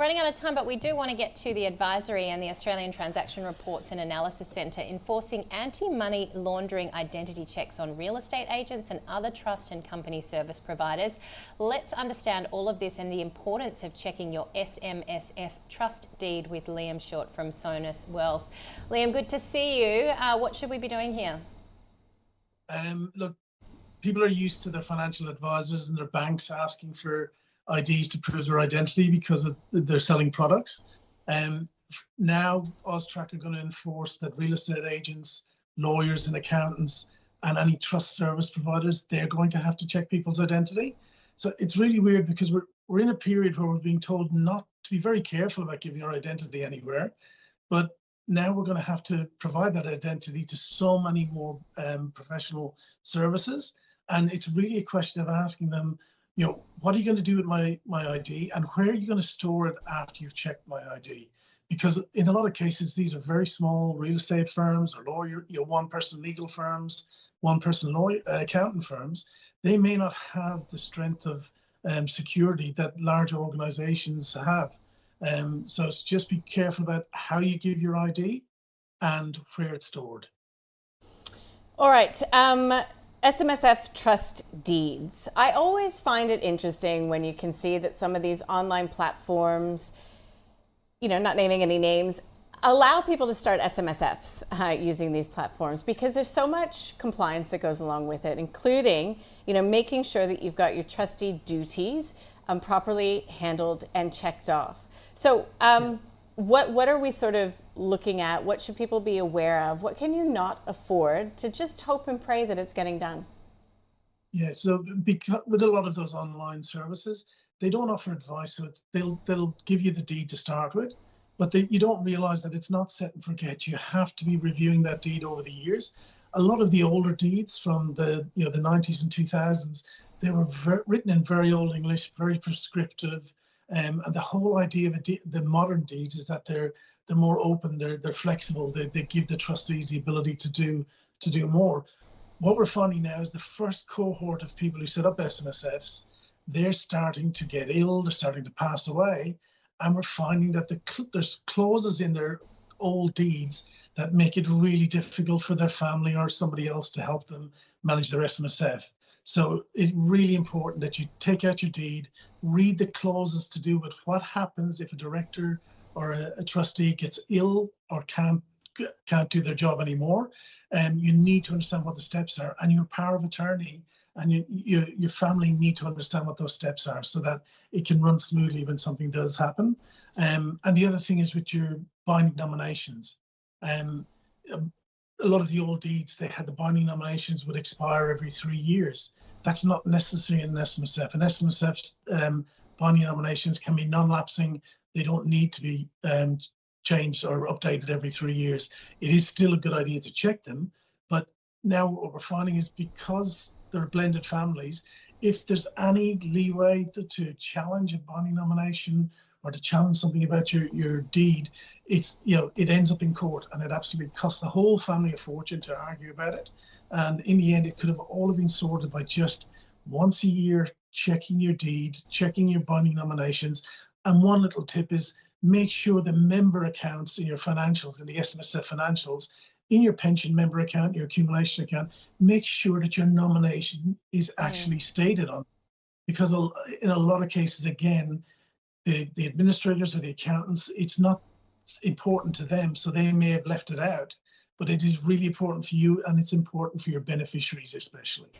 running out of time, but we do want to get to the advisory and the Australian Transaction Reports and Analysis Centre enforcing anti-money laundering identity checks on real estate agents and other trust and company service providers. Let's understand all of this and the importance of checking your SMSF trust deed with Liam Shorte from SONAS Wealth. Liam, good to see you. What should we be doing here? Look, people are used to their financial advisors and their banks asking for IDs to prove their identity because they're selling products. Now, Austrac are going to enforce that real estate agents, lawyers and accountants and any trust service providers, they're going to have to check people's identity. So it's really weird because we're in a period where we're being told not to be very careful about giving our identity anywhere. But now we're going to have to provide that identity to so many more professional services. And it's really a question of asking them, you know, what are you going to do with my ID and where are you going to store it after you've checked my ID? Because in a lot of cases, these are very small real estate firms or lawyer, one-person legal firms, one-person lawyer, accountant firms. They may not have the strength of security that larger organizations have. So just be careful about how you give your ID and where it's stored. All right. SMSF trust deeds. I always find it interesting when you can see that some of these online platforms, you know, not naming any names, allow people to start SMSFs using these platforms because there's so much compliance that goes along with it, including, you know, making sure that you've got your trustee duties properly handled and checked off. So what are we sort of looking at? What should people be aware of? What can you not afford to just hope and pray that it's getting done? Yeah, so because with a lot of those online services, they don't offer advice. So they'll give you the deed to start with, but you don't realize that it's not set and forget. You have to be reviewing that deed over the years. A lot of the older deeds from the 90s and 2000s, they were written in very old English, very prescriptive. And the whole idea of the modern deeds is that they're more open, they're flexible, they give the trustees the ability to do more. What we're finding now is the first cohort of people who set up SMSFs, they're starting to get ill, they're starting to pass away, and we're finding that there's clauses in their old deeds that make it really difficult for their family or somebody else to help them manage their SMSF. So it's really important that you take out your deed, read the clauses to do with what happens if a director or a trustee gets ill or can't do their job anymore. And you need to understand what the steps are, and your power of attorney and your family need to understand what those steps are so that it can run smoothly when something does happen. And the other thing is with your binding nominations. A lot of the old deeds, they had the binding nominations would expire every 3 years. That's not necessary in an SMSF. An SMSF's binding nominations can be non-lapsing. They don't need to be changed or updated every 3 years. It is still a good idea to check them, but now what we're finding is because they're blended families, if there's any leeway to challenge a binding nomination or to challenge something about your deed, it ends up in court, and it absolutely costs the whole family a fortune to argue about it. And in the end, it could have all been sorted by just once a year checking your deed, checking your binding nominations. And one little tip is make sure the member accounts in your financials, in the SMSF financials, in your pension member account, your accumulation account, make sure that your nomination is actually stated on. Because in a lot of cases, again, the administrators or the accountants, it's not important to them, so they may have left it out, but it is really important for you, and it's important for your beneficiaries especially.